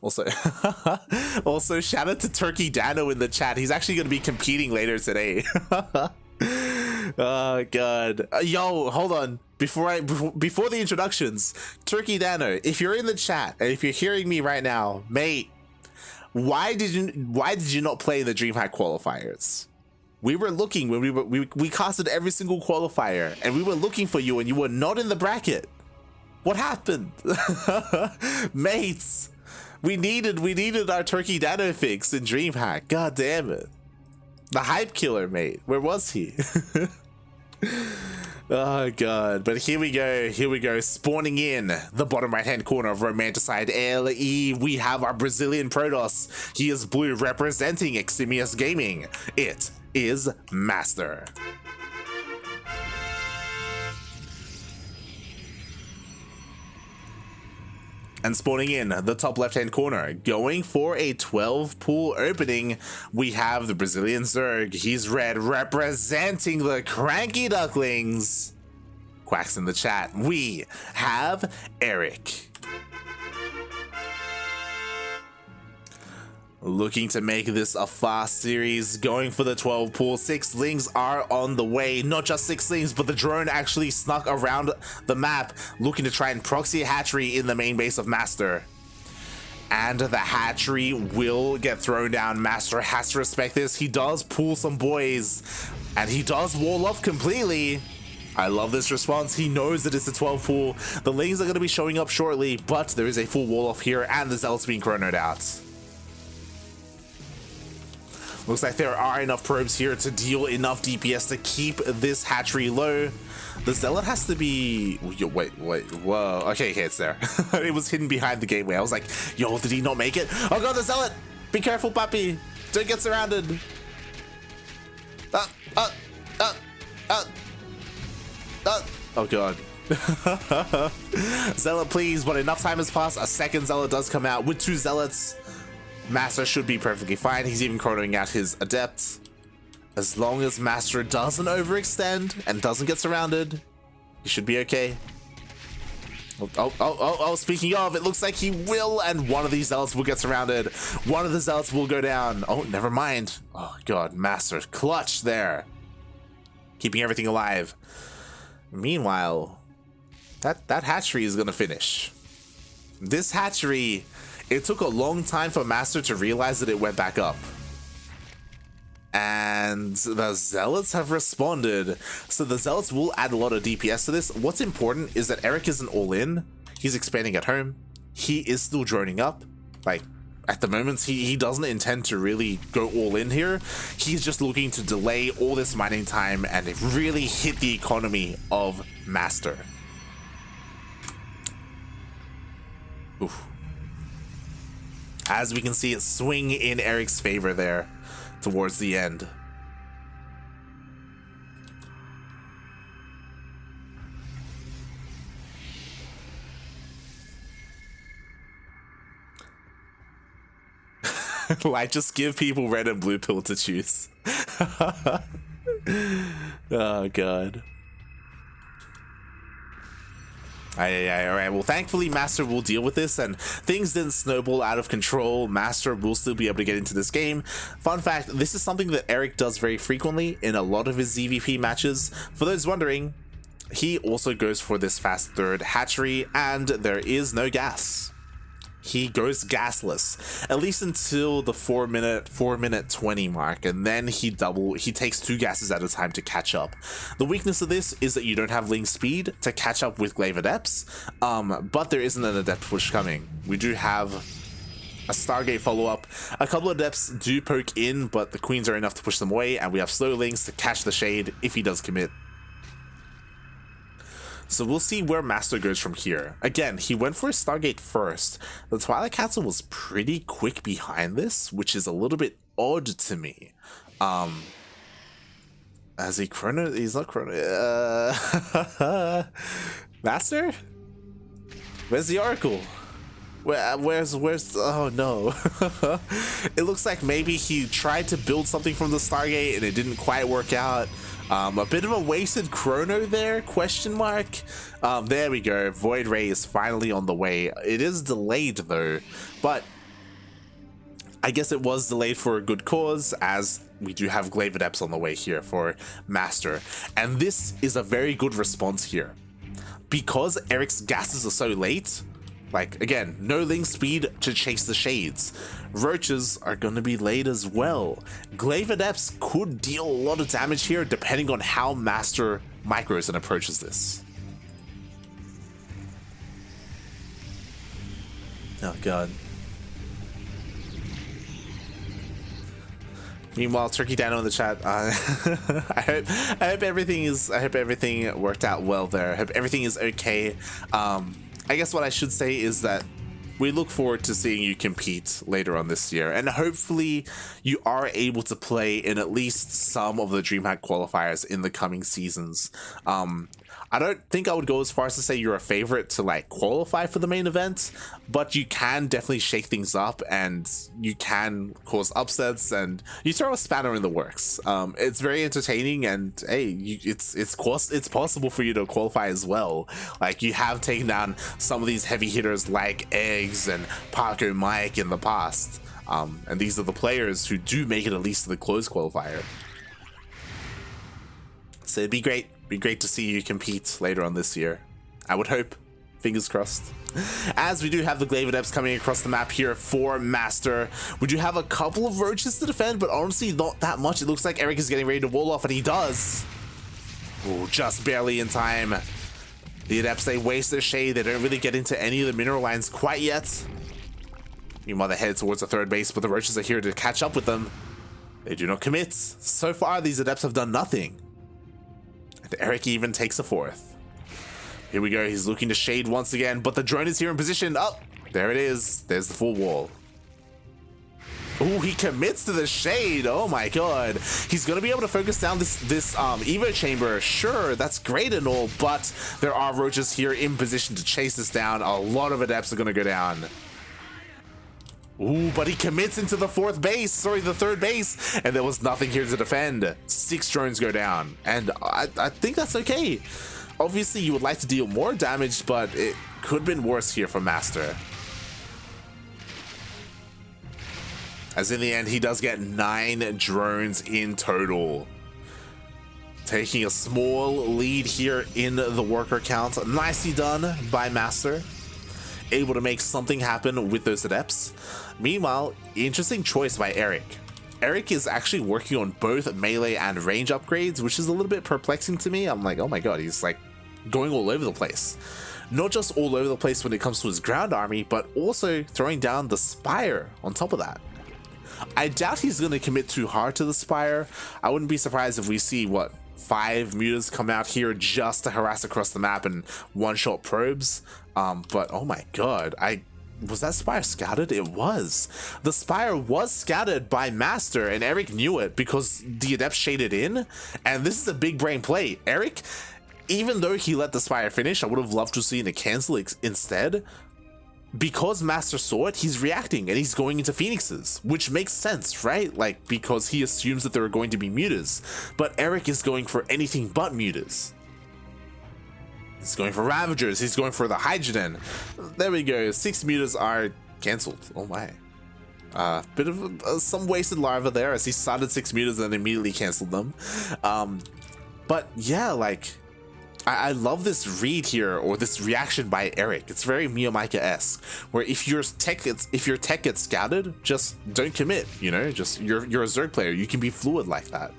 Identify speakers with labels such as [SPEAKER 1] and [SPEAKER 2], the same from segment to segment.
[SPEAKER 1] Also, also shout out to Turkey Dano in the chat. He's actually going to be competing later today. Oh god. Yo, hold on. Before the introductions, Turkey Dano, if you're in the chat and if you're hearing me right now, mate, why did you not play the DreamHack qualifiers? We were looking when we casted every single qualifier and we were looking for you and you were not in the bracket. What happened? Mates, we needed our Turkey Dano fix in DreamHack. God damn it. The hype killer, mate. Where was he? Oh god. But here we go. Spawning in the bottom right hand corner of Romanticide LE, we have our Brazilian Protoss. He is blue, representing Eximius Gaming. It is MasTeR. And spawning in the top left hand corner, going for a 12 pool opening, we have the Brazilian Zerg. He's red, representing the CranKy Ducklings. Quacks in the chat. We have Erik. Looking to make this a fast series, going for the 12 pool. 6 lings are on the way. Not just 6 lings, but the drone actually snuck around the map, looking to try and proxy a hatchery in the main base of MasTeR. And the hatchery will get thrown down. MasTeR has to respect this. He does pull some boys, and he does wall off completely. I love this response. He knows that it's a 12 pool. The lings are going to be showing up shortly, but there is a full wall off here, and the Zealot's being chronoed out. Looks like there are enough probes here to deal enough DPS to keep this hatchery low. The Zealot has to be... Wait, whoa. Okay, it's there. It was hidden behind the gateway. I was like, yo, did he not make it? Oh god, the Zealot! Be careful, puppy! Don't get surrounded! Oh god. Zealot, please, but enough time has passed. A second Zealot does come out with 2 Zealots. MasTeR should be perfectly fine. He's even chronoing out his adepts. As long as MasTeR doesn't overextend and doesn't get surrounded, he should be okay. Oh, speaking of, it looks like he will, and one of these Zealots will get surrounded. One of the Zealots will go down. Oh, never mind. Oh god, MasTeR clutch there. Keeping everything alive. Meanwhile, that hatchery is gonna finish. This hatchery... It took a long time for MasTeR to realize that it went back up. And the Zealots have responded. So the Zealots will add a lot of DPS to this. What's important is that Erik isn't all in. He's expanding at home. He is still droning up. Like, at the moment, he doesn't intend to really go all in here. He's just looking to delay all this mining time and really hit the economy of MasTeR. Oof. As we can see it swing in Erik's favor there towards the end. Like, just give people red and blue pill to choose. Oh god. Alright, well thankfully MasTeR will deal with this and things didn't snowball out of control. MasTeR will still be able to get into this game. Fun fact, this is something that Erik does very frequently in a lot of his ZvP matches. For those wondering, he also goes for this fast third hatchery and there is no gas. He goes gasless, at least until the 4 minute 20 mark, and then he takes 2 gases at a time to catch up. The weakness of this is that you don't have ling speed to catch up with glaive adepts, but there isn't an adept push coming. We do have a Stargate follow-up. A couple of adepts do poke in, but the queens are enough to push them away, and we have slow lings to catch the shade if he does commit. So we'll see where MasTeR goes from here. Again, he went for a Stargate first. The Twilight Castle was pretty quick behind this, which is a little bit odd to me. As he chrono, he's not chrono. MasTeR? Where's the Oracle? Where's oh no. It looks like maybe he tried to build something from the Stargate and it didn't quite work out. A bit of a wasted chrono there, question mark. There we go. Void Ray is finally on the way. It is delayed though, but I guess it was delayed for a good cause, as we do have Glaive Adepts on the way here for MasTeR. And this is a very good response here. Because Erik's gases are so late, like, again, no link speed to chase the shades. Roaches are going to be late as well. Glaive Adepts could deal a lot of damage here, depending on how MasTeR micros and approaches this. Oh god. Meanwhile, Turkey Dano in the chat. I hope everything worked out well there. I hope everything is okay. I guess what I should say is that we look forward to seeing you compete later on this year, and hopefully you are able to play in at least some of the DreamHack qualifiers in the coming seasons. I don't think I would go as far as to say you're a favorite to like qualify for the main event, but you can definitely shake things up and you can cause upsets and you throw a spanner in the works. It's very entertaining, and hey, it's possible for you to qualify as well. Like, you have taken down some of these heavy hitters like Eggs and Paco Mike in the past, and these are the players who do make it at least to the closed qualifier. So it'd be great to see you compete later on this year. I would hope. Fingers crossed. As we do have the Glaive Adepts coming across the map here for MasTeR. We do have a couple of roaches to defend, but honestly not that much. It looks like Erik is getting ready to wall off, and he does. Ooh, just barely in time. The Adepts, they waste their shade. They don't really get into any of the mineral lines quite yet. Meanwhile, they head towards the third base, but the roaches are here to catch up with them. They do not commit. So far, these Adepts have done nothing. And Erik even takes a fourth. Here we go. He's looking to shade once again, but the drone is here in position. Oh, there it is. There's the full wall. Oh, he commits to the shade. Oh my god. He's going to be able to focus down this Evo chamber. Sure, that's great and all, but there are roaches here in position to chase this down. A lot of Adepts are going to go down. Ooh, but he commits into the the third base, and there was nothing here to defend. 6 drones go down, and I think that's okay. Obviously, you would like to deal more damage, but it could have been worse here for MasTeR. As in the end, he does get 9 drones in total. Taking a small lead here in the worker count. Nicely done by MasTeR. Able to make something happen with those Adepts. Meanwhile, interesting choice by Erik. Erik is actually working on both melee and range upgrades, which is a little bit perplexing to me. I'm like, oh my god, he's like going all over the place. Not just all over the place when it comes to his ground army, but also throwing down the Spire on top of that. I doubt he's going to commit too hard to the Spire. I wouldn't be surprised if we see, what, 5 mutas come out here just to harass across the map and one-shot probes. But oh my god, was that Spire scouted? It was. The Spire was scouted by MasTeR, and Erik knew it because the Adept shaded in, and this is a big brain play. Erik, even though he let the Spire finish, I would have loved to see a cancel instead. Because MasTeR saw it, he's reacting and he's going into Phoenixes, which makes sense, right? Like, because he assumes that there are going to be mutas, but Erik is going for anything but mutas. He's going for Ravagers, he's going for the Hydrogen. There we go, 6 mutas are cancelled. Oh my. Bit of some wasted larva there as he started 6 mutas and immediately cancelled them. But yeah, like, I love this read here, or this reaction by Erik. It's very Miyamika-esque, where if your tech gets scouted, just don't commit, you know? Just you're a Zerg player, you can be fluid like that.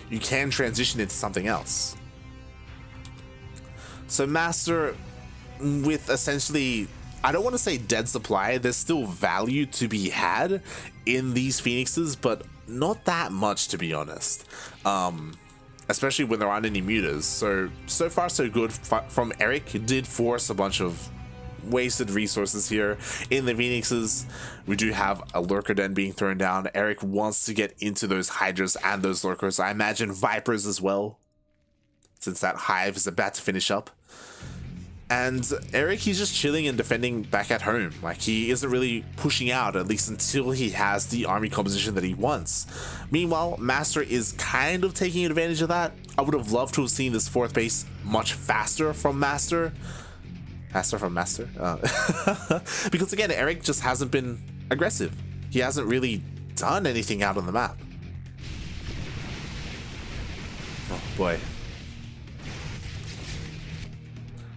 [SPEAKER 1] You can transition into something else. So MasTeR, with essentially, I don't want to say dead supply, there's still value to be had in these Phoenixes, but not that much, to be honest. Especially when there aren't any mutas. So far so good from Erik. Did force a bunch of wasted resources here in the Phoenixes. We do have a Lurker Den being thrown down. Erik wants to get into those Hydras and those Lurkers. I imagine Vipers as well, since that Hive is about to finish up. And Erik, he's just chilling and defending back at home. Like, he isn't really pushing out, at least until he has the army composition that he wants. Meanwhile, MasTeR is kind of taking advantage of that. I would have loved to have seen this 4th base much faster from MasTeR. Faster from MasTeR? Because again, Erik just hasn't been aggressive. he hasn't really done anything out on the map. Oh boy.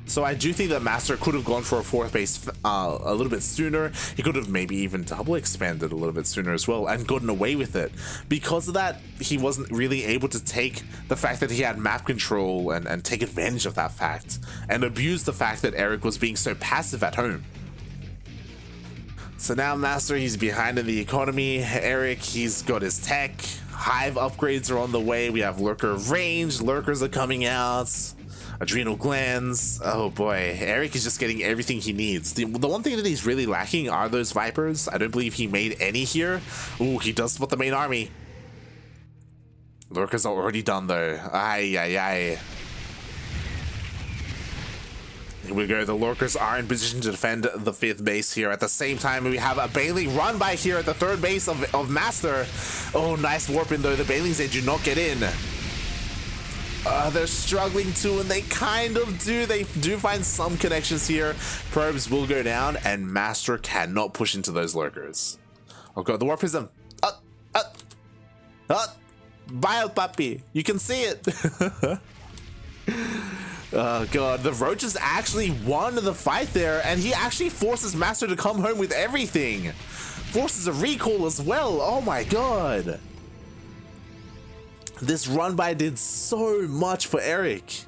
[SPEAKER 1] So I do think that MasTeR could have gone for a 4th base a little bit sooner. He could have maybe even double expanded a little bit sooner as well and gotten away with it. Because of that, he wasn't really able to take the fact that he had map control and take advantage of that fact and abuse the fact that Erik was being so passive at home. So now MasTeR, he's behind in the economy. Erik, he's got his tech. Hive upgrades are on the way. We have lurker range. Lurkers are coming out. Adrenal glands. Oh boy, Erik is just getting everything he needs. The one thing that he's really lacking are those Vipers. I don't believe he made any here. Ooh, he does spot the main army. Lurkers are already done though. Ay, ay, ay. Here we go. The Lurkers are in position to defend the 5th base here. At the same time, we have a Bailey run by here at the 3rd base of MasTeR. Oh, nice warp in though. The Baileys, they do not get in. They're struggling too, and they kind of do. They do find some connections here. Probes will go down, and MasTeR cannot push into those lurkers. Oh god, the warp prism. Bio puppy. You can see it. Oh god, the Roaches actually won the fight there, and he actually forces MasTeR to come home with everything. Forces a recall as well. Oh my god. This run by did so much for Erik.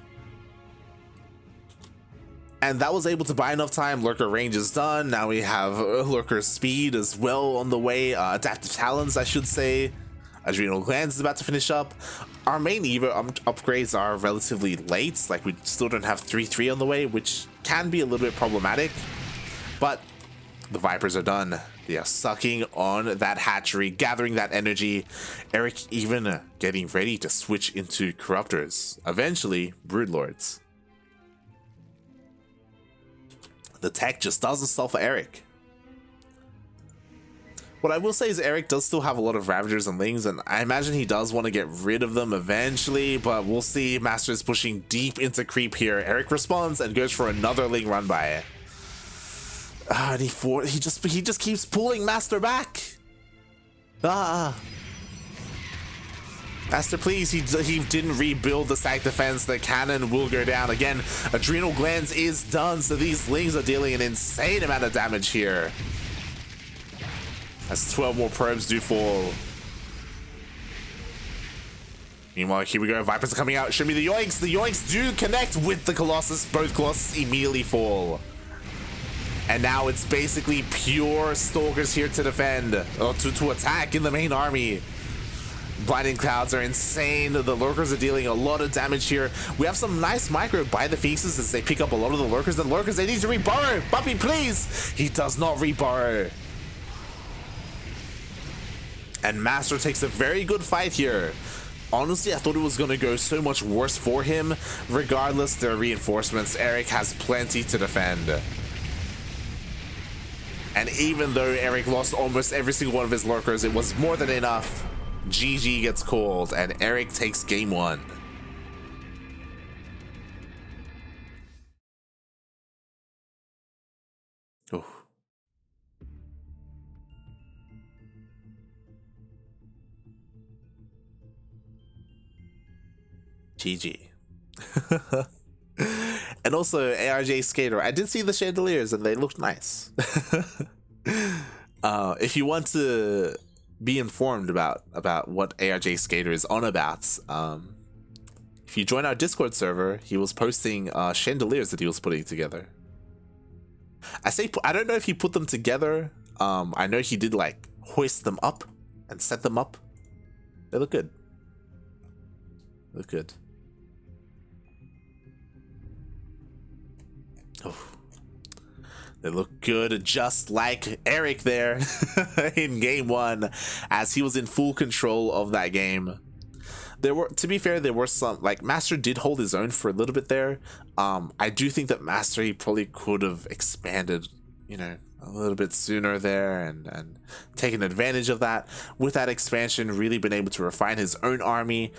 [SPEAKER 1] And that was able to buy enough time. Lurker range is done. Now we have lurker speed as well on the way. Adaptive talents, I should say. Adrenal glands is about to finish up. Our main Evo upgrades are relatively late. Like, we still don't have 3-3 on the way, which can be a little bit problematic. But the Vipers are done. They are sucking on that hatchery, gathering that energy. Erik even getting ready to switch into Corruptors. Eventually, Broodlords. The tech just doesn't stall for Erik. What I will say is Erik does still have a lot of Ravagers and Lings, and I imagine he does want to get rid of them eventually, but we'll see. MasTeR is pushing deep into creep here. Erik responds and goes for another Ling run by. And he just keeps pulling MasTeR back. MasTeR, please. He didn't rebuild the stack defense. The cannon will go down again. Adrenal glands is done, so these Lings are dealing an insane amount of damage here. As 12 more probes do fall. Meanwhile, here we go. Vipers are coming out. Show me the yoinks. The yoinks do connect with the Colossus. Both Colossus immediately fall. And now it's basically pure Stalkers here to defend, or to attack in the main army. Blinding Clouds are insane. The Lurkers are dealing a lot of damage here. We have some nice micro by the Phoenixes as they pick up a lot of the Lurkers. The Lurkers, they need to reburrow. Puppy, please. He does not reburrow. And MasTeR takes a very good fight here. Honestly, I thought it was going to go so much worse for him. Regardless, there are reinforcements. Erik has plenty to defend. And even though Erik lost almost every single one of his lurkers, it was more than enough. GG gets called, and Erik takes game 1. Oh. GG. And also ARJ Skater, I did see the chandeliers and they looked nice. If you want to be informed about what ARJ Skater is on about, if you join our Discord server, he was posting chandeliers that he was putting together. I don't know if he put them together. I know he did like hoist them up and set them up. They look good. Look good. Oh. They look good, just like Erik there in game 1, as he was in full control of that game. There were, to be fair, there were some, like, MasTeR did hold his own for a little bit there. I do think that MasTeR, he probably could have expanded, you know, a little bit sooner there and taken advantage of that. With that expansion, really been able to refine his own army,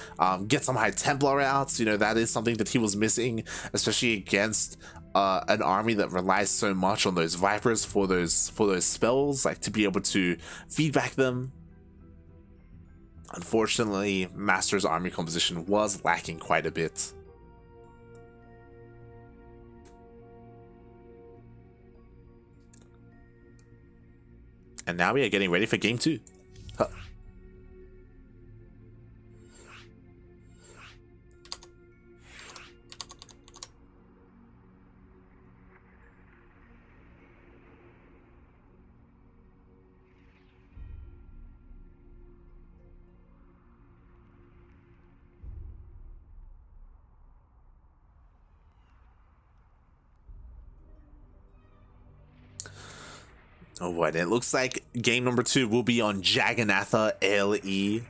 [SPEAKER 1] get some High Templar outs. You know, that is something that he was missing, especially against an army that relies so much on those Vipers for those spells, like to be able to feedback them. Unfortunately, MasTeR's army composition was lacking quite a bit. And now we are getting ready for game 2. Huh. Oh, what? It looks like game number 2 will be on Jagannatha LE.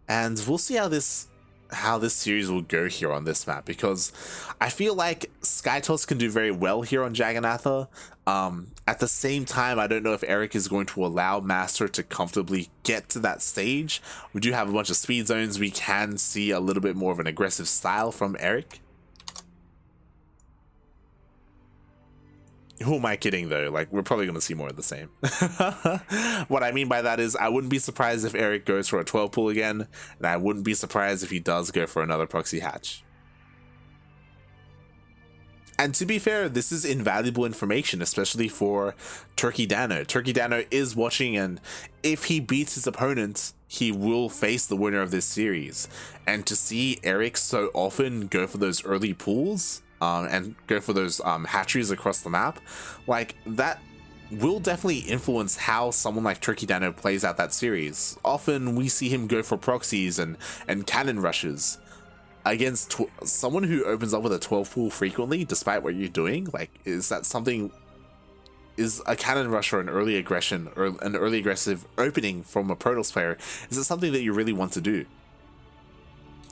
[SPEAKER 1] And we'll see how this series will go here on this map, because I feel like Skytoss can do very well here on Jagannatha. At the same time, I don't know if Erik is going to allow MasTeR to comfortably get to that stage. We do have a bunch of speed zones. We can see a little bit more of an aggressive style from Erik. Who am I kidding though? Like, we're probably going to see more of the same. What I mean by that is I wouldn't be surprised if Erik goes for a 12 pull again, and I wouldn't be surprised if he does go for another proxy hatch. And to be fair, this is invaluable information, especially for Turkey Dano. Turkey Dano is watching, and if he beats his opponent, he will face the winner of this series. And to see Erik so often go for those early pulls, and go for those hatcheries across the map, like, that will definitely influence how someone like Turkey Dano plays out that series. Often we see him go for proxies and cannon rushes against someone who opens up with a 12 pull frequently, despite what you're doing. Like, is that something? Is a cannon rush or an early aggression or an early aggressive opening from a Protoss player, is it something that you really want to do?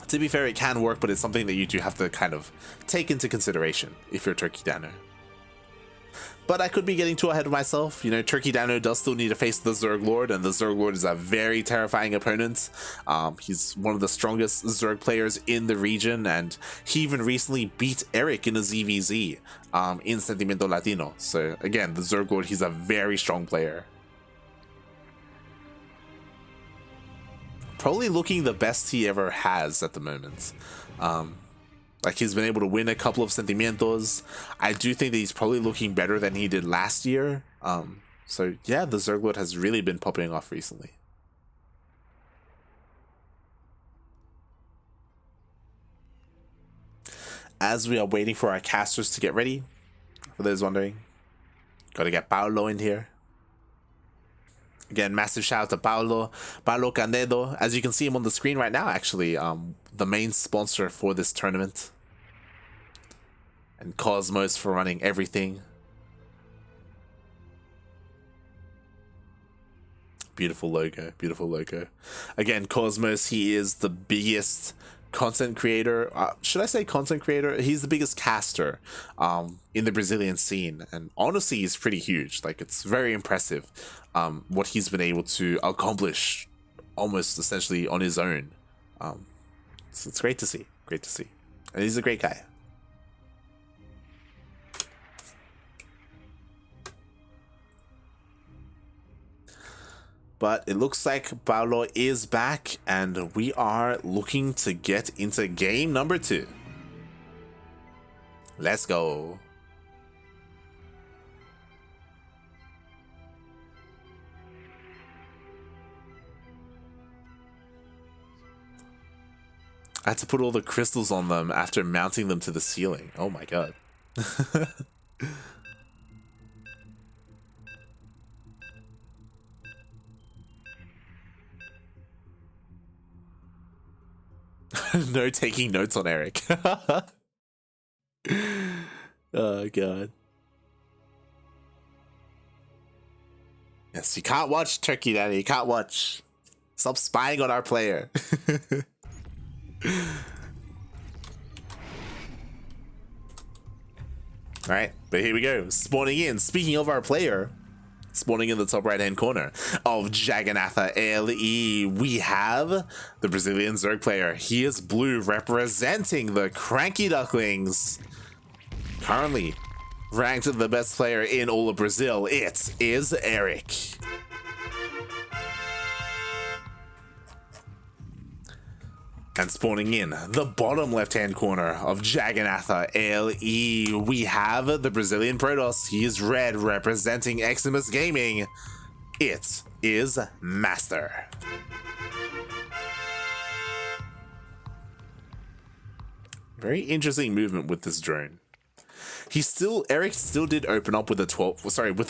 [SPEAKER 1] To be fair, it can work, but it's something that you do have to kind of take into consideration if you're Turkey Dano. But I could be getting too ahead of myself. You know, Turkey Dano does still need to face the Zerg Lord, and the Zerg Lord is a very terrifying opponent. He's one of the strongest Zerg players in the region, and he even recently beat Erik in a ZvZ in Sentimiento Latino. So again, the Zerg Lord, he's a very strong player. Probably looking the best he ever has at the moment. Like, he's been able to win a couple of Sentimientos. I do think that he's probably looking better than he did last year. So yeah, the Zerg Lord has really been popping off recently. As we are waiting for our casters to get ready, for those wondering, gotta get Paolo in here. Again, massive shout out to Paolo Candedo. As you can see him on the screen right now, actually, the main sponsor for this tournament. And Cosmos for running everything. Beautiful logo, beautiful logo. Again, Cosmos, he is the biggest content creator. Should I say content creator? He's the biggest caster in the Brazilian scene. And honestly, he's pretty huge. Like, it's very impressive what he's been able to accomplish almost essentially on his own. So it's great to see. Great to see. And he's a great guy. But it looks like Paolo is back, and we are looking to get into game number 2. Let's go. I had to put all the crystals on them after mounting them to the ceiling. Oh my god. No taking notes on Erik. Oh god. Yes, you can't watch Turkey Daddy. You can't watch. Stop spying on our player. Alright, but here we go. Spawning in. Speaking of our player, Spawning in the top right hand corner of Jagannatha LE, we have the Brazilian Zerg player. He is blue, representing the CranKy Ducklings. Currently ranked the best player in all of Brazil. It is Erik. And spawning in the bottom left-hand corner of Jagannatha LE, we have the Brazilian Protoss. He is red, representing Eximus Gaming. It is MasTeR. Very interesting movement with this drone. Erik still did open up with a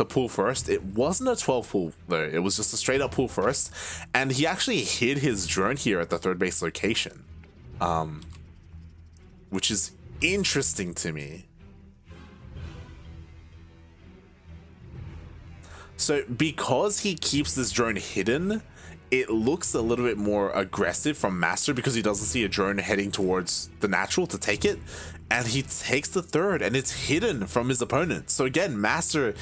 [SPEAKER 1] pull first. It wasn't a 12 pull though, it was just a straight up pull first, and he actually hid his drone here at the third base location, which is interesting to me. So because he keeps this drone hidden, it looks a little bit more aggressive from MasTeR because he doesn't see a drone heading towards the natural to take it, and he takes the third and it's hidden from his opponent. So again, MasTeR,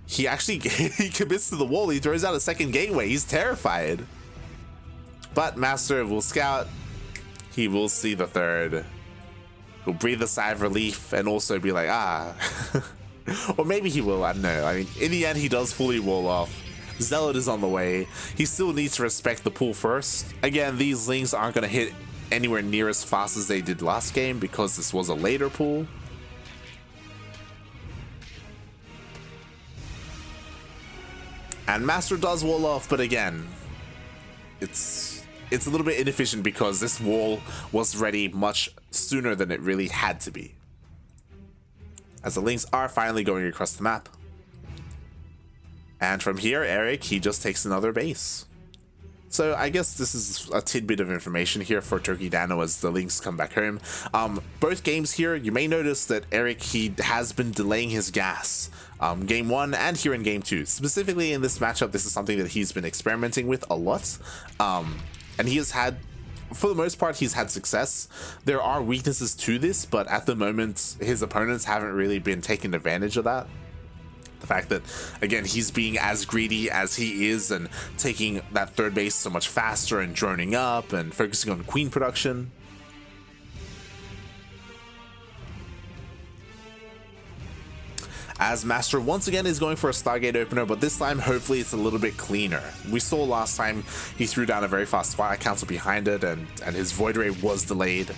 [SPEAKER 1] he actually he commits to the wall. He throws out a second gateway. He's terrified, but MasTeR will scout. He will see the third. He'll breathe a sigh of relief and also be like, or maybe he will, I don't know. I mean, in the end, he does fully wall off. Zealot is on the way. He still needs to respect the pull first. Again, these Lings aren't going to hit anywhere near as fast as they did last game because this was a later pull. And MasTeR does wall off, but again, it's a little bit inefficient because this wall was ready much sooner than it really had to be. As the Lings are finally going across the map. And from here, Erik, he just takes another base. So I guess this is a tidbit of information here for Turkey Dano as the Lings come back home. Both games here, you may notice that Erik, he has been delaying his gas. Game 1 and here in Game 2. Specifically in this matchup, this is something that he's been experimenting with a lot. And he has had, for the most part, he's had success. There are weaknesses to this, but at the moment, his opponents haven't really been taking advantage of that. The fact that, again, he's being as greedy as he is and taking that third base so much faster and droning up and focusing on queen production. As MasTeR once again is going for a Stargate opener, but this time hopefully it's a little bit cleaner. We saw last time he threw down a very fast Twilight Council behind it and his Void Ray was delayed.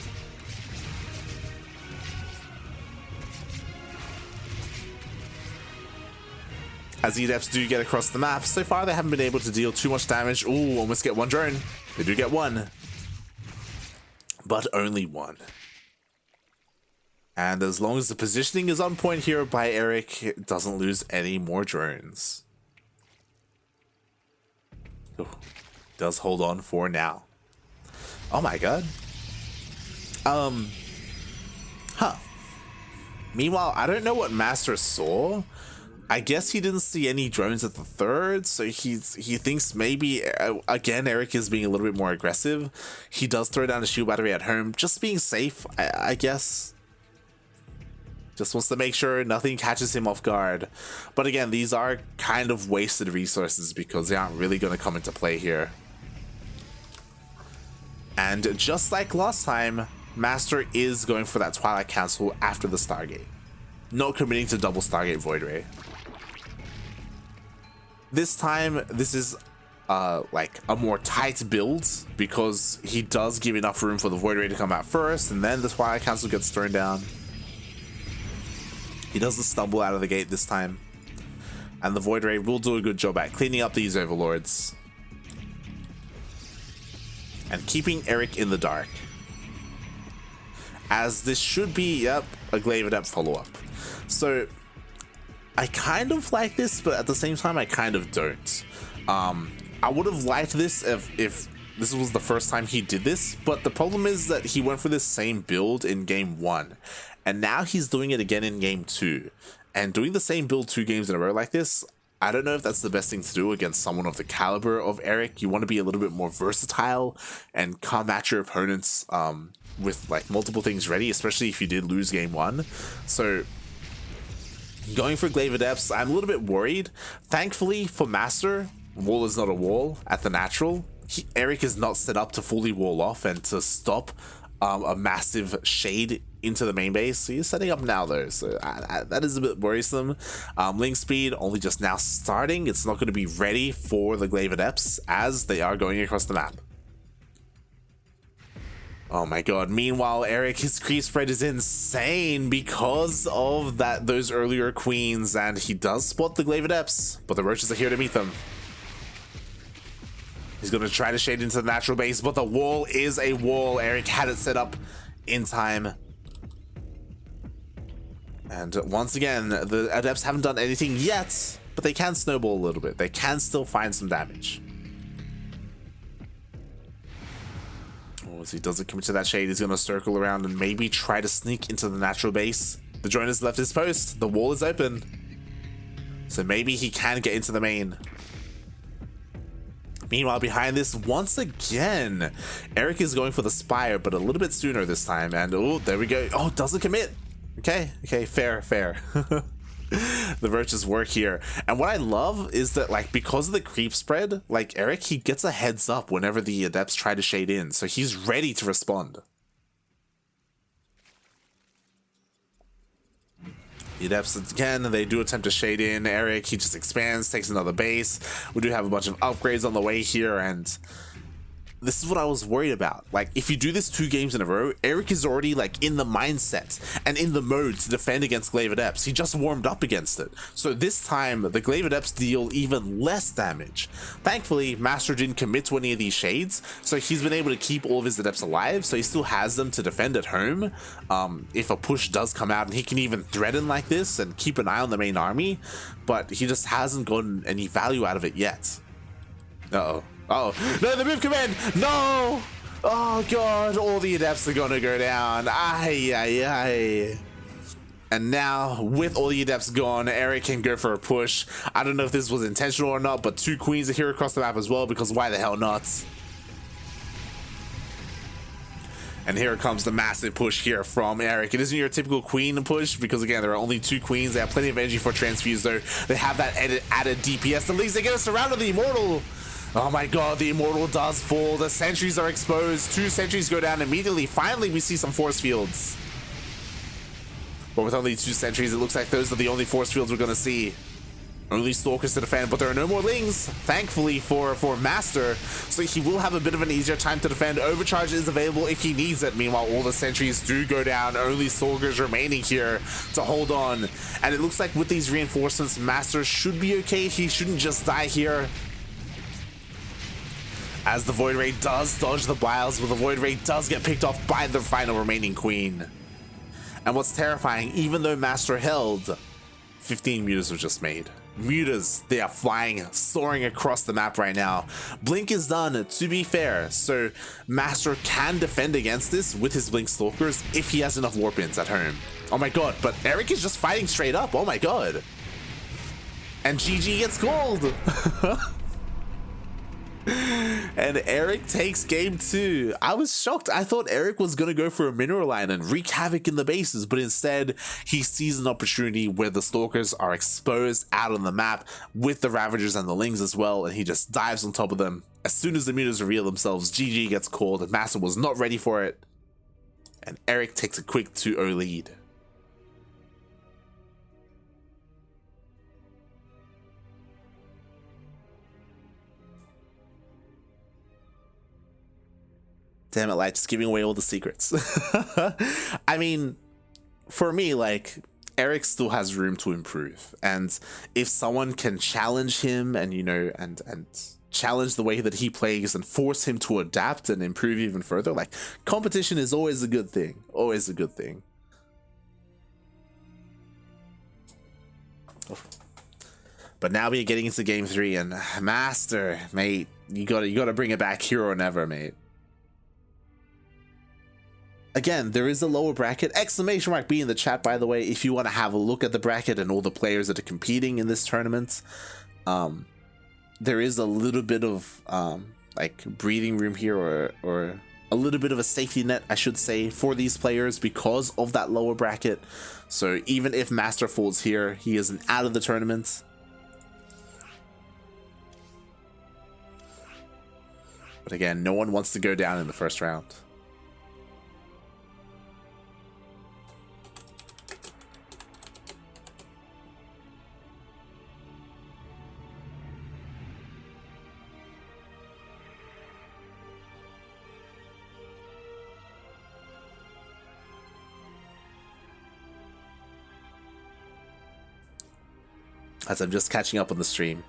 [SPEAKER 1] As EDEPs do get across the map, so far they haven't been able to deal too much damage. Ooh, almost get one drone. They do get one, but only one. And as long as the positioning is on point here by Erik, it doesn't lose any more drones. Ooh, does hold on for now. Oh my god. Meanwhile, I don't know what MasTeR saw. I guess he didn't see any drones at the third, so he thinks maybe, again, Erik is being a little bit more aggressive. He does throw down a shield battery at home, just being safe, I guess. Just wants to make sure nothing catches him off guard. But again, these are kind of wasted resources because they aren't really going to come into play here. And just like last time, MasTeR is going for that Twilight Council after the Stargate. Not committing to double Stargate Void Ray. This time, this is like a more tight build because he does give enough room for the Void Ray to come out first, and then the Twilight Council gets thrown down. He doesn't stumble out of the gate this time, and the Void Ray will do a good job at cleaning up these Overlords and keeping Erik in the dark. As this should be, yep, a Glaive Adept follow-up. So I kind of like this, but at the same time I kind of don't. I would have liked this if this was the first time he did this, but the problem is that he went for this same build in Game 1, and now he's doing it again in Game 2. And doing the same build 2 games in a row like this, I don't know if that's the best thing to do against someone of the caliber of Erik. You want to be a little bit more versatile and come at your opponents with like multiple things ready, especially if you did lose Game 1. So Going for Glaive Adepts, I'm a little bit worried. Thankfully for MasTeR, wall is not a wall at the natural. Erik is not set up to fully wall off and to stop a massive shade into the main base. So he's setting up now though, so that is a bit worrisome. Link speed only just now starting. It's not going to be ready for the Glaive Adepts as they are going across the map. Oh my god. Meanwhile, Erik, his creep spread is insane because of those earlier queens, and he does spot the Glaive Adepts, but the roaches are here to meet them. He's going to try to shade into the natural base, but the wall is a wall. Erik had it set up in time. And once again, the Adepts haven't done anything yet, but they can snowball a little bit. They can still find some damage. Oh, as he doesn't commit to that shade, he's going to circle around and maybe try to sneak into the natural base. The joiner's left his post. The wall is open. So maybe he can get into the main. Meanwhile, behind this, once again, Erik is going for the Spire, but a little bit sooner this time. And oh, there we go. Oh, doesn't commit. Okay, fair. The roaches work here. And what I love is that, like, because of the creep spread, like, Erik, he gets a heads up whenever the Adepts try to shade in. So he's ready to respond. The Adepts again, they do attempt to shade in. Erik, he just expands, takes another base. We do have a bunch of upgrades on the way here, and this is what I was worried about. Like, if you do this 2 games in a row, Erik is already, like, in the mindset and in the mode to defend against Glaive Adepts. He just warmed up against it. So this time, the Glaive Adepts deal even less damage. Thankfully, MasTeR didn't commit to any of these shades, so he's been able to keep all of his Adepts alive, so he still has them to defend at home. If a push does come out, and he can even threaten like this and keep an eye on the main army, but he just hasn't gotten any value out of it yet. Uh-oh. Oh, no, the move command! No! Oh, God, all the Adepts are gonna go down. Ay. And now, with all the Adepts gone, Erik can go for a push. I don't know if this was intentional or not, but 2 queens are here across the map as well, because why the hell not? And here comes the massive push here from Erik. It isn't your typical queen push, because again, there are only 2 queens. They have plenty of energy for transfuse, though. They have that added DPS. At least they get us surrounded the Immortal. Oh my god, the Immortal does fall. The sentries are exposed. 2 sentries go down immediately. Finally, we see some force fields. But with only 2 sentries, it looks like those are the only force fields we're going to see. Only Stalkers to defend, but there are no more Lings, thankfully for MasTeR, so he will have a bit of an easier time to defend. Overcharge is available if he needs it. Meanwhile, all the sentries do go down. Only Stalkers remaining here to hold on. And it looks like with these reinforcements, MasTeR should be okay. He shouldn't just die here. As the Void Ray does dodge the Biles, but the Void Ray does get picked off by the final remaining queen. And what's terrifying, even though MasTeR held, 15 mutas were just made. Mutas, they are flying, soaring across the map right now. Blink is done, to be fair, so MasTeR can defend against this with his Blink Stalkers if he has enough Warp-ins at home. Oh my god, but Erik is just fighting straight up, oh my god. And GG gets called. And Erik takes game 2. I was shocked. I thought Erik was going to go for a mineral line and wreak havoc in the bases, but instead he sees an opportunity where the Stalkers are exposed out on the map with the Ravagers and the Lings as well, and he just dives on top of them. As soon as the mutas reveal themselves, GG gets called, and MasTeR was not ready for it. And Erik takes a quick 2-0 lead. Damn it, like, just giving away all the secrets. I mean, for me, like, Erik still has room to improve. And if someone can challenge him and, you know, and challenge the way that he plays and force him to adapt and improve even further, like, competition is always a good thing. Always a good thing. But now we're getting into game 3, and MasTeR, mate, you gotta bring it back here or never, mate. Again, there is a lower bracket. Exclamation mark B in the chat, by the way, if you want to have a look at the bracket and all the players that are competing in this tournament. There is a little bit of like breathing room here, or a little bit of a safety net, I should say, for these players because of that lower bracket. So even if MasTeR falls here, he isn't out of the tournament. But again, no one wants to go down in the first round. As I'm just catching up on the stream.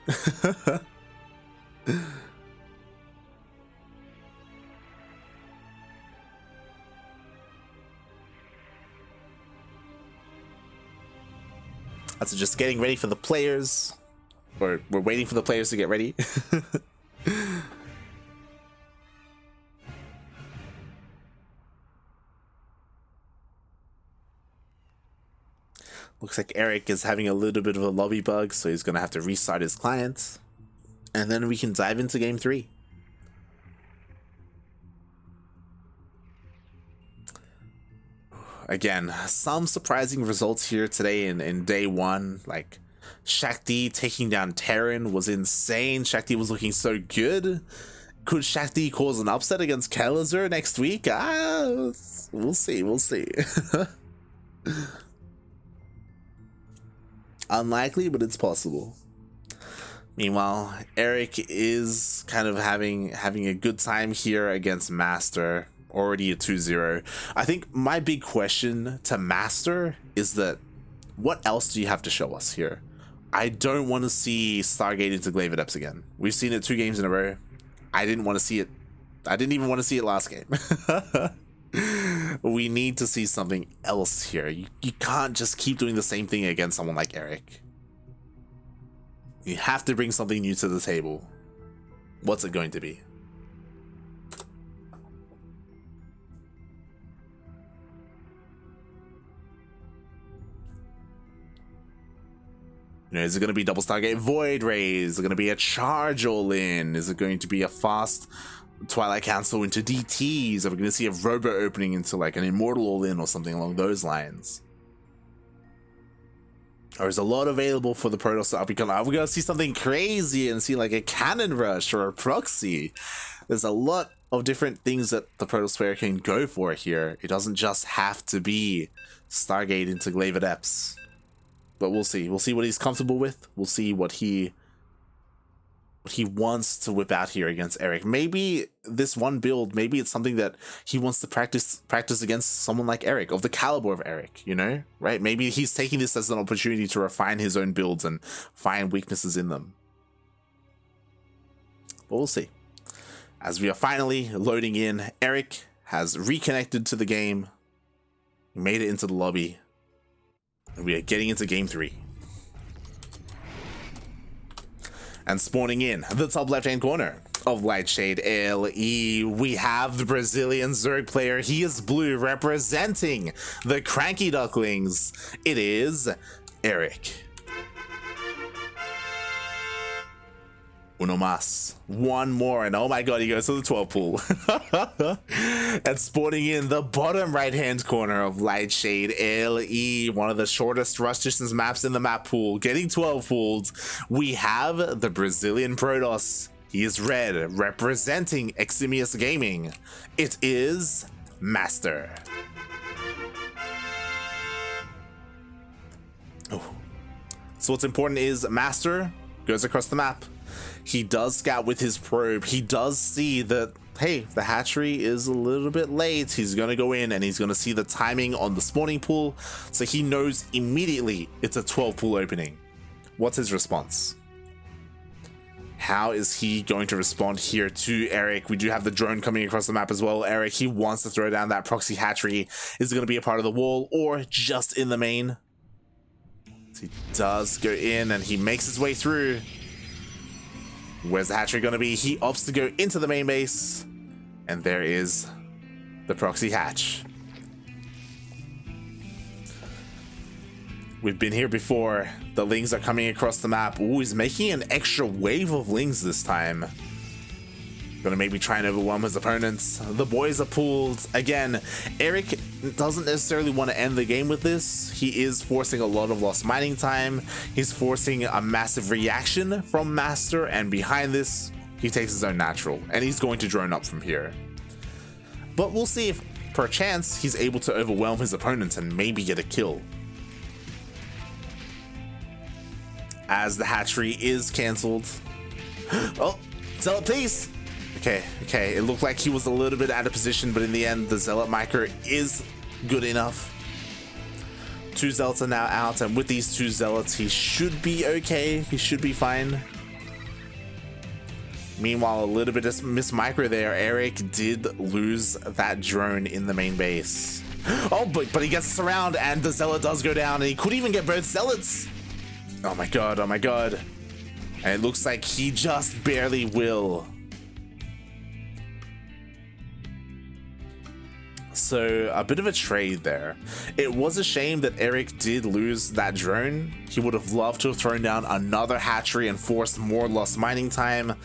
[SPEAKER 1] As I'm just getting ready for the players. Or we're waiting for the players to get ready. Looks like Erik is having a little bit of a lobby bug, so he's going to have to restart his client. And then we can dive into game 3. Again, some surprising results here today in day 1. Like, Shakti taking down Terran was insane. Shakti was looking so good. Could Shakti cause an upset against Kelazur next week? We'll see, we'll see. Unlikely, but it's possible. Meanwhile, Erik is kind of having a good time here against MasTeR, already a 2-0. I think my big question to MasTeR is that what else do you have to show us here? I don't want to see Stargate into Glaive Adepts again. We've seen it 2 games in a row. I didn't want to see it. I didn't even want to see it last game. We need to see something else here. You can't just keep doing the same thing against someone like Erik. You have to bring something new to the table. What's it going to be? You know, is it going to be double Stargate Void Rays? Is it going to be a charge all in? Is it going to be a fast Twilight Council into DTs? Are we going to see a Robo opening into like an Immortal all-in or something along those lines? Or is a lot available for the Protoss to upcome? Are we going to see something crazy and see like a Cannon Rush or a Proxy? There's a lot of different things that the Protoss player can go for here. It doesn't just have to be Stargate into Glaive Adepts. But we'll see. We'll see what he's comfortable with. We'll see what he wants to whip out here against Erik. Maybe this one build, maybe it's something that he wants to practice against someone like Erik, of the caliber of Erik, you know, right? Maybe he's taking this as an opportunity to refine his own builds and find weaknesses in them. But we'll see. As we are finally loading in, Erik has reconnected to the game. He made it into the lobby. And we are getting into game 3. And spawning in the top left-hand corner of Lightshade LE, we have the Brazilian Zerg player. He is blue, representing the CranKy Ducklings. It is Erik. Uno mas. One more, and oh my god, he goes to the 12 pool. And spawning in the bottom right-hand corner of Lightshade LE, one of the shortest rush distance maps in the map pool, getting 12 pooled, we have the Brazilian Protoss. He is red, representing Eximius Gaming. It is MasTeR. Oh. So what's important is MasTeR goes across the map. He does scout with his probe. He does see that, hey, the hatchery is a little bit late. He's going to go in and he's going to see the timing on the spawning pool. So he knows immediately it's a 12 pool opening. What's his response? How is he going to respond here to Erik? We do have the drone coming across the map as well. Erik, he wants to throw down that proxy hatchery. Is it going to be a part of the wall or just in the main? So he does go in and he makes his way through. Where's the hatchery going to be? He opts to go into the main base. And there is the proxy hatch. We've been here before. The Lings are coming across the map. Ooh, he's making an extra wave of Lings this time. Gonna maybe try and overwhelm his opponents. The boys are pulled. Again, Erik doesn't necessarily want to end the game with this. He is forcing a lot of lost mining time. He's forcing a massive reaction from MasTeR, and behind this, he takes his own natural, and he's going to drone up from here. But we'll see if, perchance, he's able to overwhelm his opponents and maybe get a kill. As the hatchery is cancelled. Oh, Zealot, please! Okay, it looked like he was a little bit out of position, but in the end, the Zealot micro is good enough. 2 Zealots are now out, and with these 2 Zealots, he should be okay. He should be fine. Meanwhile, a little bit of miss micro there. Erik did lose that drone in the main base. Oh, but he gets us around, and the Zealot does go down, and he could even get both Zealots. Oh my god, oh my god. And it looks like he just barely will. So a bit of a trade there. It was a shame that Erik did lose that drone. He would have loved to have thrown down another hatchery and forced more lost mining time,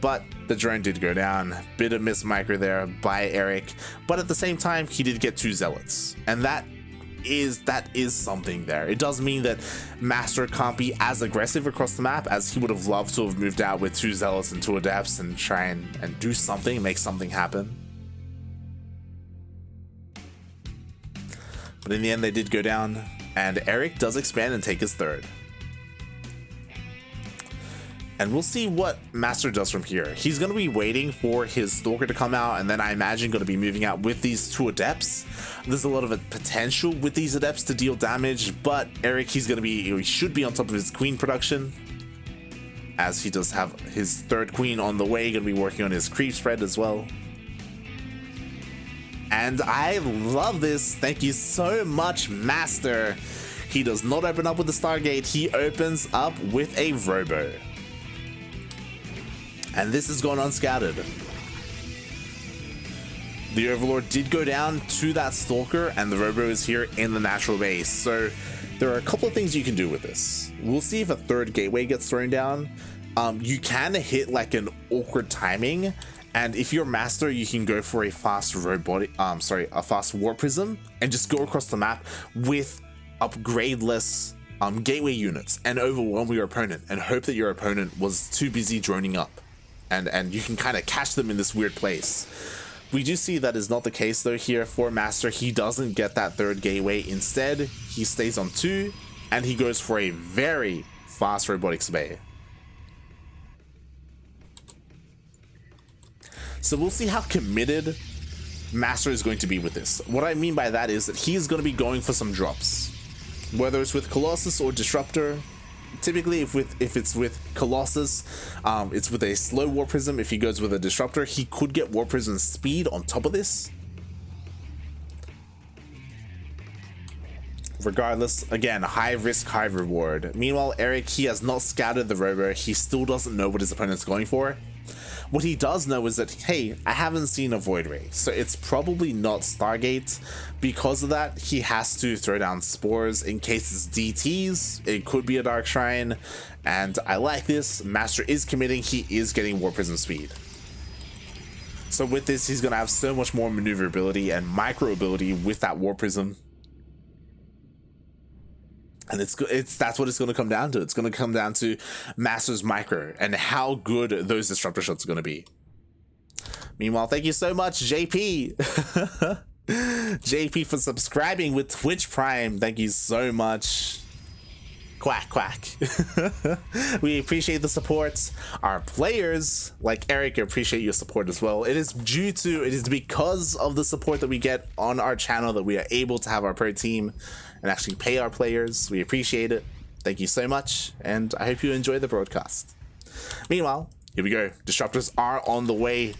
[SPEAKER 1] but the drone did go down. Bit of miss micro there by Erik, but at the same time he did get 2 Zealots, and that is something there. It does mean that MasTeR can't be as aggressive across the map as he would have loved to have moved out with 2 Zealots and 2 Adepts and try and do something, make something happen. But in the end, they did go down, and Erik does expand and take his 3rd. And we'll see what MasTeR does from here. He's going to be waiting for his Stalker to come out, and then I imagine going to be moving out with these 2 Adepts. There's a lot of potential with these Adepts to deal damage, but Erik, he should be on top of his Queen production, as he does have his 3rd Queen on the way, going to be working on his creep spread as well. And I love this. Thank you so much, MasTeR. He does not open up with the Stargate. He opens up with a Robo. And this has gone unscouted. The Overlord did go down to that Stalker, and the Robo is here in the natural base. So there are a couple of things you can do with this. We'll see if a 3rd gateway gets thrown down. You can hit like an awkward timing. And if you're MasTeR, you can go for a fast a fast Warp Prism and just go across the map with upgradeless gateway units and overwhelm your opponent and hope that your opponent was too busy droning up. And you can kind of catch them in this weird place. We do see that is not the case though here for MasTeR. He doesn't get that 3rd gateway. Instead, he stays on 2 and he goes for a very fast Robotics Bay. So we'll see how committed MasTeR is going to be with this. What I mean by that is that he is going to be going for some drops, whether it's with Colossus or Disruptor. Typically, if it's with Colossus, it's with a slow Warp Prism. If he goes with a Disruptor, he could get Warp Prism speed on top of this. Regardless, again, high risk, high reward. Meanwhile, Erik, he has not scouted the Robo. He still doesn't know what his opponent's going for. What he does know is that, hey, I haven't seen a Void Ray, so it's probably not Stargate. Because of that, he has to throw down Spores in case it's DTs. It could be a Dark Shrine, and I like this. MasTeR is committing. He is getting Warp Prism speed. So with this, he's going to have so much more maneuverability and micro ability with that Warp Prism. And that's what it's going to come down to. It's going to come down to MasTeR's micro and how good those Disruptor shots are going to be. Meanwhile, thank you so much, JP. JP for subscribing with Twitch Prime. Thank you so much. Quack, quack. We appreciate the support. Our players, like Erik, appreciate your support as well. It is because of the support that we get on our channel that we are able to have our pro team and actually pay our players. We appreciate it. Thank you so much, and I hope you enjoy the broadcast. Meanwhile, here we go. Disruptors are on the way.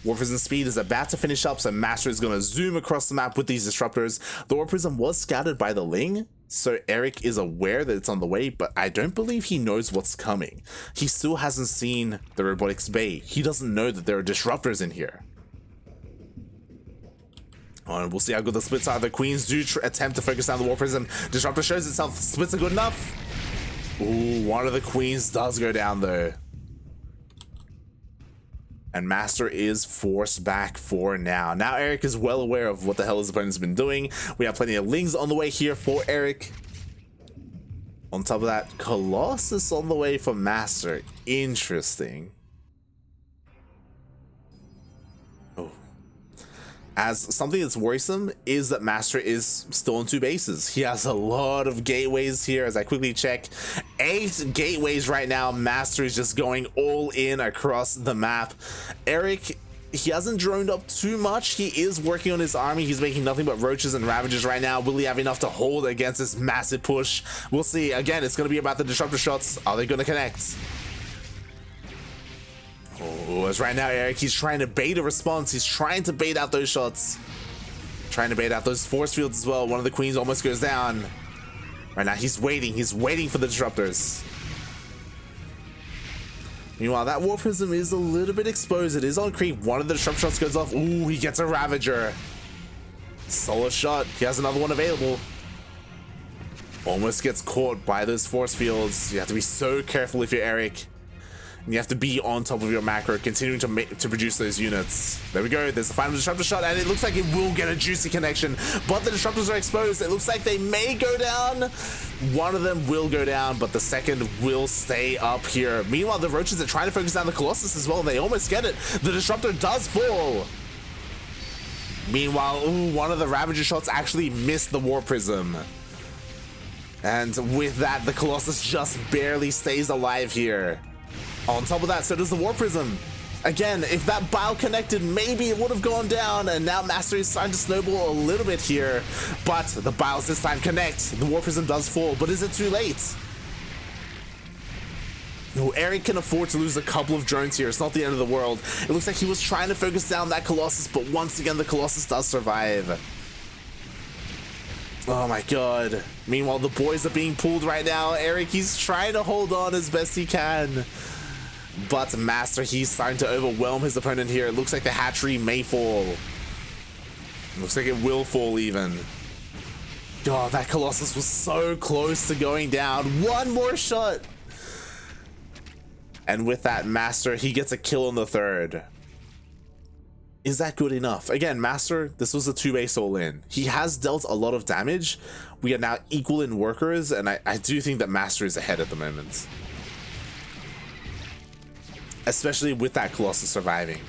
[SPEAKER 1] Warp Prism speed is about to finish up, so MasTeR is going to zoom across the map with these Disruptors. The Warp Prism was scouted by the Ling, so Erik is aware that it's on the way, but I don't believe he knows what's coming. He still hasn't seen the Robotics Bay. He doesn't know that there are Disruptors in here. And we'll see how good the splits are. The Queens do attempt to focus down the Warp Prism. Disruptor shows itself. Splits are good enough. Ooh, one of the Queens does go down though. And MasTeR is forced back for now. Now Erik is well aware of what the hell his opponent's been doing. We have plenty of Lings on the way here for Erik. On top of that, Colossus on the way for MasTeR. Interesting. Oh. As something that's worrisome is that MasTeR is still on 2 bases. He has a lot of gateways here as I quickly check. 8 gateways right now. MasTeR is just going all in across the map. Erik, he hasn't droned up too much. He is working on his army. He's making nothing but roaches and ravages right now. Will he have enough to hold against this massive push? We'll see. Again, it's going to be about the disruptor shots. Are they going to connect? Oh, as right now, Erik, he's trying to bait a response. He's trying to bait out those shots. Trying to bait out those force fields as well. One of the queens almost goes down. Right now, he's waiting. He's waiting for the disruptors. Meanwhile, that War Prism is a little bit exposed. It is on creep. One of the disrupt shots goes off. Ooh, he gets a Ravager. Solid shot. He has another one available. Almost gets caught by those force fields. You have to be so careful if you're Erik. And you have to be on top of your macro, continuing to produce those units. There we go. There's the final disruptor shot, and it looks like it will get a juicy connection. But the disruptors are exposed. It looks like they may go down. One of them will go down, but the second will stay up here. Meanwhile, the roaches are trying to focus down the Colossus as well, and they almost get it. The disruptor does fall. Meanwhile, ooh, one of the Ravager shots actually missed the War Prism. And with that, the Colossus just barely stays alive here. On top of that, so does the War Prism. Again, if that Bile connected, maybe it would have gone down, and now MasTeR is starting to snowball a little bit here. But the Biles this time connect. The War Prism does fall, but is it too late? No, Erik can afford to lose a couple of drones here. It's not the end of the world. It looks like he was trying to focus down that Colossus, but once again, the Colossus does survive. Oh my god. Meanwhile, the boys are being pulled right now. Erik, he's trying to hold on as best he can. But MasTeR, he's starting to overwhelm his opponent here. It looks like the hatchery may fall. Looks like it will fall even. God, that Colossus was so close to going down. One more shot. And with that, MasTeR, he gets a kill on the third. Is that good enough? Again, MasTeR, this was a 2-base all-in. He has dealt a lot of damage. We are now equal in workers, and I do think that MasTeR is ahead at the moment. Especially with that Colossus surviving.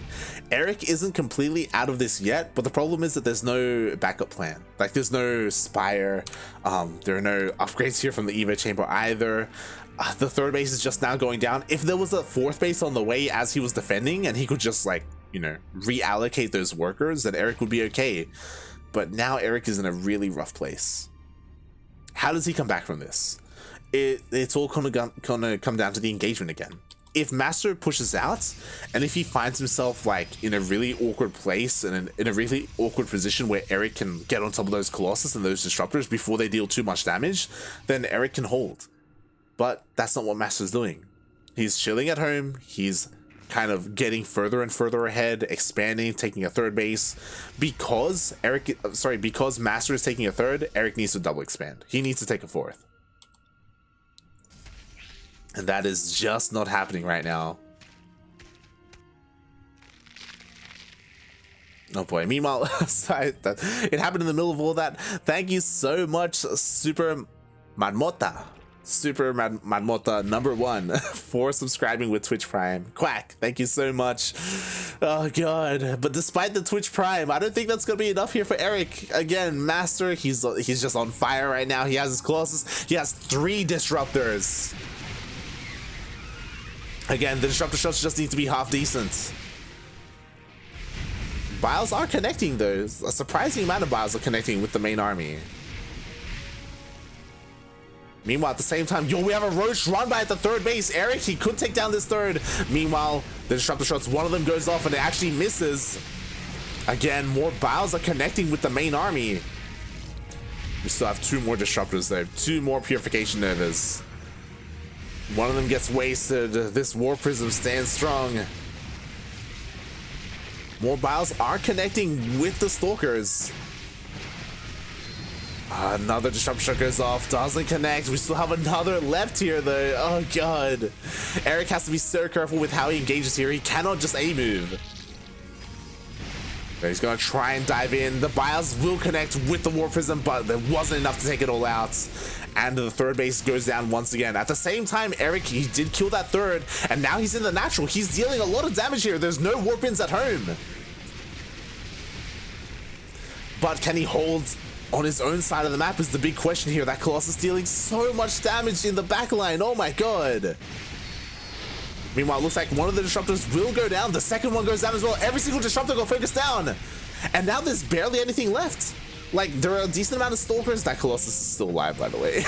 [SPEAKER 1] Erik isn't completely out of this yet, but the problem is that there's no backup plan. Like, there's no Spire. There are no upgrades here from the Evo Chamber either. The third base is just now going down. If there was a fourth base on the way as he was defending, and he could just, like, you know, reallocate those workers, then Erik would be okay. But now Erik is in a really rough place. How does he come back from this? It's all gonna come down to the engagement again. If MasTeR pushes out, and if he finds himself like in a really awkward place and in a really awkward position where Erik can get on top of those Colossus and those disruptors before they deal too much damage, then Erik can hold. But that's not what MasTeR's doing. He's chilling at home. He's kind of getting further and further ahead, expanding, taking a third base. Because MasTeR is taking a third, Erik needs to double expand. He needs to take a fourth. And that is just not happening right now. Oh boy. Meanwhile, it happened in the middle of all that. Thank you so much, Super Madmota #1 for subscribing with Twitch Prime. Quack, thank you so much. Oh god. But despite the Twitch Prime, I don't think that's gonna be enough here for Erik. Again, MasTeR, he's just on fire right now. He has his Colossus. He has 3 disruptors. Again, the disruptor shots just need to be half decent. Biles are connecting though. A surprising amount of Biles are connecting with the main army. Meanwhile, at the same time, we have a Roach run by at the third base. Erik, he could take down this third. Meanwhile, the disruptor shots, one of them goes off and it actually misses. Again, more Biles are connecting with the main army. We still have 2 more disruptors though. 2 more purification novas. One of them gets wasted. This War Prism stands strong. More Biles are connecting with the Stalkers. Another disruptor shot goes off, doesn't connect. We still have another left here though. Oh god. Erik has to be so careful with how he engages here. He cannot just A-move. But he's gonna try and dive in. The bios will connect with the War Prism, but there wasn't enough to take it all out. And the third base goes down once again. At the same time, Erik, he did kill that third, and now he's in the natural. He's dealing a lot of damage here. There's no Warpins at home. But can he hold on his own side of the map is the big question here. That Colossus dealing so much damage in the backline. Oh my god. Meanwhile, it looks like one of the disruptors will go down. The second one goes down as well. Every single disruptor got focused down. And now there's barely anything left. Like, there are a decent amount of stalkers. That Colossus is still alive, by the way.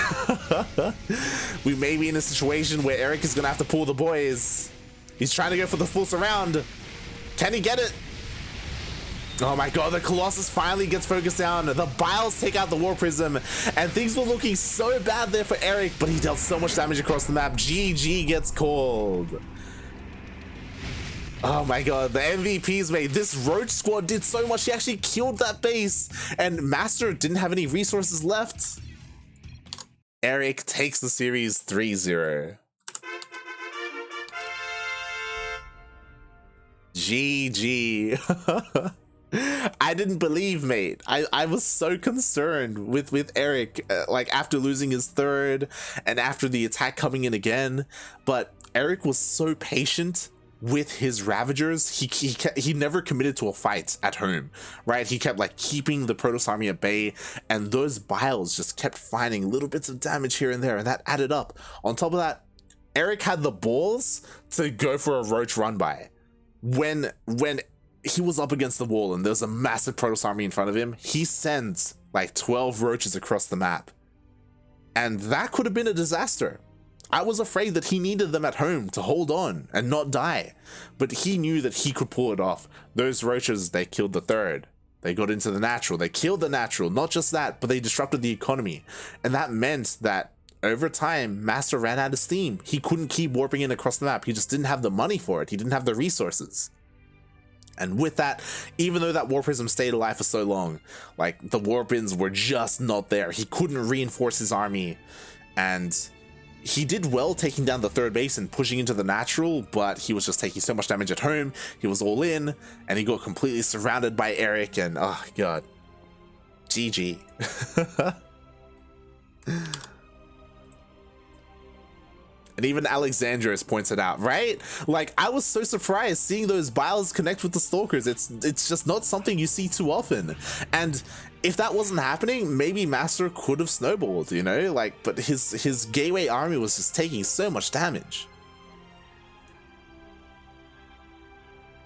[SPEAKER 1] We may be in a situation where Erik is going to have to pull the boys. He's trying to go for the full surround. Can he get it? Oh my god, the Colossus finally gets focused down. The Biles take out the War Prism, and things were looking so bad there for Erik, but he dealt so much damage across the map. GG gets called. Oh my god, the MVPs, mate. This Roach squad did so much. He actually killed that base, and MasTeR didn't have any resources left. Erik takes the series 3-0. GG. I didn't believe, mate. I was so concerned with Erik, like after losing his third and after the attack coming in again. But Erik was so patient with his Ravagers. He never committed to a fight at home, right? He kept like keeping the Protoss army at bay, and those Biles just kept finding little bits of damage here and there, and that added up. On top of that, Erik had the balls to go for a Roach run by. When he was up against the wall and there's a massive Protoss army in front of him, he sends like 12 Roaches across the map. And that could have been a disaster. I was afraid that he needed them at home to hold on and not die. But he knew that he could pull it off. Those Roaches, they killed the third. They got into the natural. They killed the natural. Not just that, but they disrupted the economy. And that meant that over time, MasTeR ran out of steam. He couldn't keep warping in across the map. He just didn't have the money for it. He didn't have the resources. And with that, even though that War Prism stayed alive for so long, like the Warpins were just not there. He couldn't reinforce his army, and he did well taking down the third base and pushing into the natural, but he was just taking so much damage at home. He was all in, and he got completely surrounded by Erik, and oh god, GG. And even Alexandra has pointed out, right? Like, I was so surprised seeing those Biles connect with the Stalkers. It's just not something you see too often. And if that wasn't happening, maybe MasTeR could have snowballed, you know? Like, but his Gateway army was just taking so much damage.